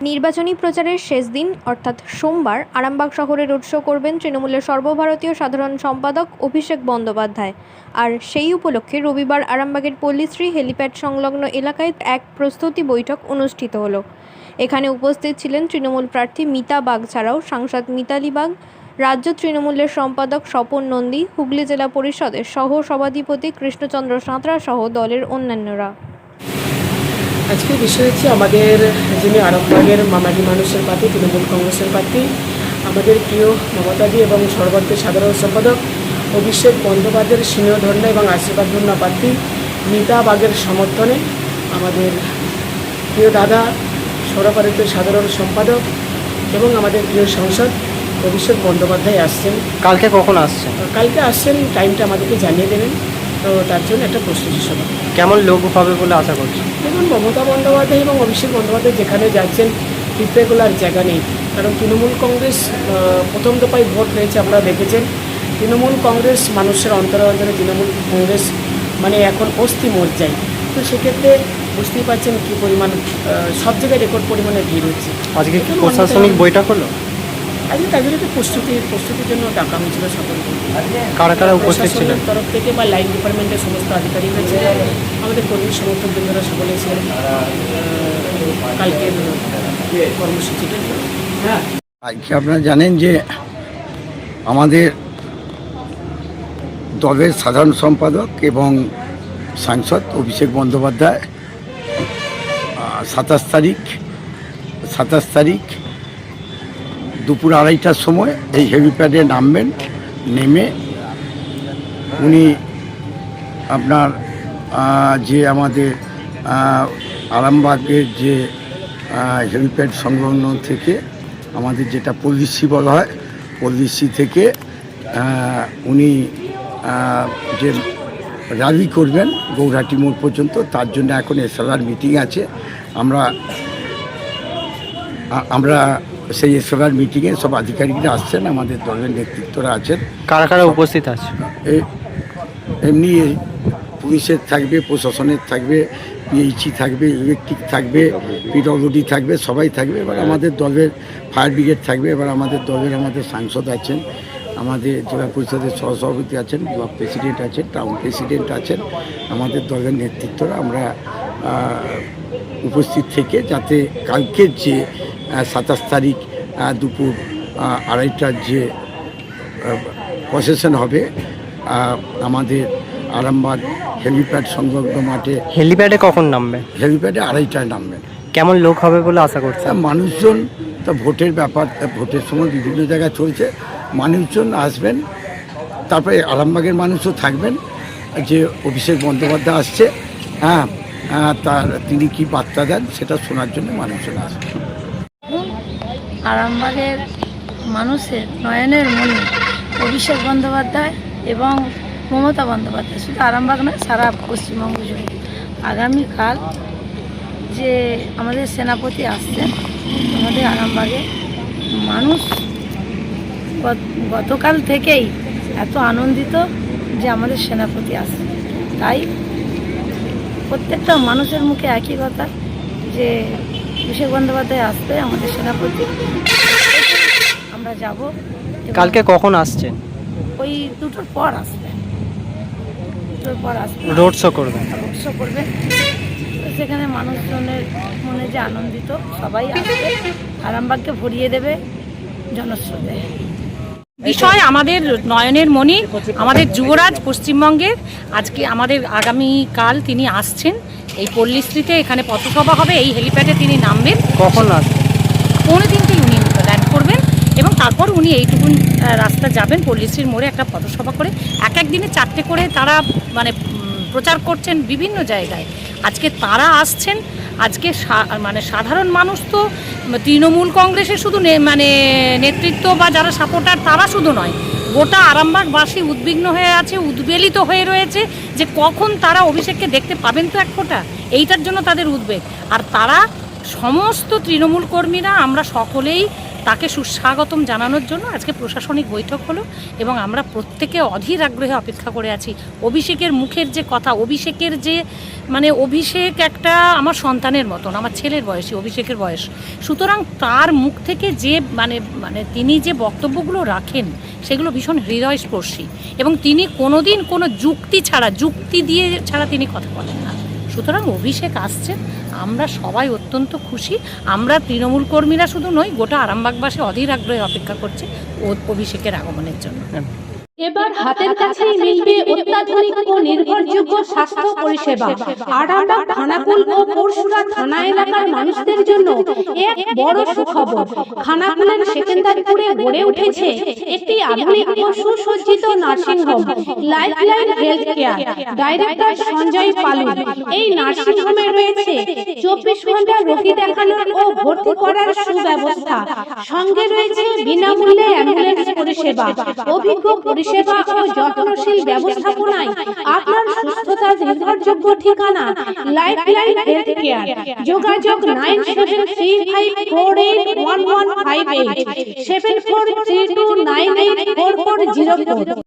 নির্বাচনী প্রচারের শেষ দিন অর্থাৎ সোমবার আরামবাগ শহরে রোড শো করবেন তৃণমূলের সর্বভারতীয় সাধারণ সম্পাদক অভিষেক বন্দ্যোপাধ্যায়। আর সেই উপলক্ষে রবিবার আরামবাগের পল্লীশ্রী হেলিপ্যাড সংলগ্ন এলাকায় এক প্রস্তুতি বৈঠক অনুষ্ঠিত হলো। এখানে উপস্থিত ছিলেন তৃণমূল প্রার্থী মিতা বাগ ছাড়াও সাংসদ মিতালি বাগ, রাজ্য তৃণমূলের সম্পাদক স্বপন নন্দী, হুগলি জেলা পরিষদের সহ সভাধিপতি কৃষ্ণচন্দ্র সাঁতরা সহ দলের অন্যান্যরা। আজকে বিষয় হচ্ছে আমাদের যিনি আরামবাগের মামাটি মানুষের পার্টি তৃণমূল কংগ্রেসের প্রার্থী, আমাদের প্রিয় মমতাদি এবং সর্বভারতীয় সাধারণ সম্পাদক অভিষেক বন্দ্যোপাধ্যায়ের স্নেহ ধর্ণা এবং আশীর্বাদ ধর্ণা প্রার্থী মিতা বাগের সমর্থনে আমাদের প্রিয় দাদা সর্বভারতীয় সাধারণ সম্পাদক এবং আমাদের প্রিয় সাংসদ অভিষেক বন্দ্যোপাধ্যায় আসছেন। কালকে কখন আসছেন? কালকে আসছেন, টাইমটা আমাদেরকে জানিয়ে দেবেন। তো তার জন্য একটা প্রস্তুতি সভা। কেমন লোক হবে বলে আশা করছি? দেখুন, মমতা বন্দ্যোপাধ্যায় এবং অভিষেক বন্দ্যোপাধ্যায় যেখানে যাচ্ছেন পিঁপড়েগুলার জায়গা নেই। কারণ তৃণমূল কংগ্রেস প্রথম দফায় ভোট হয়েছে, আপনারা দেখেছেন। তৃণমূল কংগ্রেস মানুষের অন্তরে অন্তরে তৃণমূল কংগ্রেস মানে এখন অস্থি মজ্জায়। তো সেক্ষেত্রে বুঝতেই পারছেন কী পরিমাণ সব জায়গায় রেকর্ড পরিমাণে ভিড় হচ্ছে। আজকে কি প্রশাসনিক বৈঠক হলো? আজকে তাদের একটা প্রস্তুতির জন্য ডাকা হয়েছিল সকলকে। কারা কারা উপস্থিত ছিলেন? তরফ থেকে বা লাইন ডিপার্টমেন্টের সমস্ত আধিকারিকরা ছিলেন, আমাদের কর্মী সমর্থক বৃন্দরা সকলে ছিলেন কালকের কর্মসূচিতে। আজকে আপনারা জানেন যে আমাদের দলের সাধারণ সম্পাদক এবং সাংসদ অভিষেক বন্দ্যোপাধ্যায় 27 তারিখ দুপুর 2:30টার সময় এই হেলিপ্যাডে নামবেন। নেমে উনি আপনার যে আমাদের আরামবাগের যে হেলিপ্যাড সংলগ্ন থেকে আমাদের যেটা পল্লীশ্রী বলা হয়, পল্লীশ্রী থেকে উনি যে র্যালি করবেন গৌরহাটি মোড় পর্যন্ত, তার জন্য এখন এসএলআর মিটিং আছে। আমরা সেই এসএলআর মিটিংয়ে সব আধিকারিকরা আসছেন, আমাদের দলের নেতৃত্বরা আছেন। কারা কারা উপস্থিত আছে? এমনি পুলিশের থাকবে, প্রশাসনের থাকবে, পিএইচই থাকবে, ইলেকট্রিক থাকবে, পিডব্লিউডি থাকবে, সবাই থাকবে। এবার আমাদের দলের ফায়ার ব্রিগেড থাকবে। এবার আমাদের দলের সাংসদ আছেন, আমাদের জেলা পরিষদের সহসভাপতি আছেন, ব্লক প্রেসিডেন্ট আছেন, টাউন প্রেসিডেন্ট আছেন, আমাদের দলের নেতৃত্বরা আমরা উপস্থিত থেকে যাতে কালকের যে 27 তারিখ দুপুর 2:30টার যে প্রসেশন হবে আমাদের আরামবাগ হেলিপ্যাড সংলগ্ন মাঠে। হেলিপ্যাডে কখন নামবে? হেলিপ্যাডে 2:30টায় নামবেন। কেমন লোক হবে বলে আশা করছেন? মানুষজন তো ভোটের ব্যাপার, ভোটের সময় বিভিন্ন জায়গায় চলছে, মানুষজন আসবেন। তারপরে আরামবাগের মানুষও থাকবেন, যে অভিষেক বন্দ্যোপাধ্যায় আসছে, তিনি কি বার্তা দেন সেটা শোনার জন্য মানুষজন আসবে। আরামবাগের মানুষের নয়নের মণি অভিষেক বন্দ্যোপাধ্যায় এবং মমতা বন্দ্যোপাধ্যায়, শুধু আরামবাগ নয়, সারা পশ্চিমবঙ্গ জুড়ে। আগামীকাল যে আমাদের সেনাপতি আসছেন আমাদের আরামবাগে, মানুষ গতকাল থেকেই এত আনন্দিত যে আমাদের সেনাপতি আসছে। তাই প্রত্যেকটা মানুষের মুখে একই কথা যে অভিষেক বন্দ্যোপাধ্যায় আসবে, আমাদের সেনাপতি। আমরা যাব। কালকে কখন আসছেন? ওই 2টোর পর আসবে। রোড শো করবেন? রোড শো করবে। সেখানে মানুষজনের মনে যে আনন্দিত, সবাই আসবে, আরামবাগকে ভরিয়ে দেবে জনস্রোতে। বিষয় আমাদের নয়নের মণি, আমাদের যুবরাজ পশ্চিমবঙ্গের। আজকে আমাদের আগামীকাল তিনি আসছেন এই পল্লীশ্রীতে, এখানে পথসভা হবে, এই হেলিপ্যাডে তিনি নামবেন। কখন আসবেন? 2:45 উনি ল্যান্ড করবেন এবং তারপর উনি এইটুকুন রাস্তা যাবেন পল্লীশ্রীর মোড়ে একটা পথসভা করে। এক দিনে 4টে করে তারা মানে প্রচার করছেন বিভিন্ন জায়গায়। আজকে তারা আসছেন। আজকে মানে সাধারণ মানুষ তো তৃণমূল কংগ্রেসের শুধু মানে নেতৃত্ব বা যারা সাপোর্টার তারা শুধু নয়, গোটা আরামবাগবাসী উদ্বিগ্ন হয়ে আছে, উদ্বেলিত হয়ে রয়েছে যে কখন তারা অভিষেককে দেখতে পাবেন তো এক ফোঁটা, এইটার জন্য তাদের উদ্বেগ। আর তারা সমস্ত তৃণমূল কর্মীরা আমরা সকলেই তাকে সুস্বাগতম জানানোর জন্য আজকে প্রশাসনিক বৈঠক হলো এবং আমরা প্রত্যেকে অধীর আগ্রহে অপেক্ষা করে আছি। অভিষেকের মুখের যে কথা, অভিষেকের যে অভিষেক একটা আমার সন্তানের মতন, আমার ছেলের বয়সী অভিষেকের বয়স, সুতরাং তার মুখ থেকে যে তিনি যে বক্তব্যগুলো রাখেন সেগুলো ভীষণ হৃদয়স্পর্শী এবং তিনি কোনোদিন কোনো যুক্তি দিয়ে ছাড়া তিনি কথা বলেন না। সুতরাং অভিষেক আসছেন, আমরা সবাই অত্যন্ত খুশি। আমরা তৃণমূল কর্মীরা শুধু নই, গোটা আরামবাগবাসী অধীর আগ্রহে অপেক্ষা করছে অভিষেকের আগমনের জন্য। এবার হাতের কাছেই মিলবে অত্যাধুনিক ও নির্ভরযোগ্য স্বাস্থ্য পরিষেবা। আরামবাগ, খানাকুল ও পরশুরা থানা এলাকার মানুষদের জন্য এক বড় সুখবর। খানাকুলের সেকেন্দারপুরে গড়ে উঠেছে একটি আধুনিক ও সুসজ্জিত nursing home, Lifeline Health Care. Director Sanjay Palu. এই নার্সিং হোমে রয়েছে 24 ঘন্টা রোগী দেখানোর ও ভর্তি করার সুব্যবস্থা। সঙ্গে রয়েছে বিনামূল্যে অ্যাম্বুলেন্স পরিষেবা। অভিজ্ঞ পরিষেবা ও যত্নশীল ব্যবস্থাপনায় আপনার সুস্থতার নির্ভরযোগ্য ঠিকানা লাইফলাইন হেলথ কেয়ার। যোগাযোগ 9735481158 7432984404।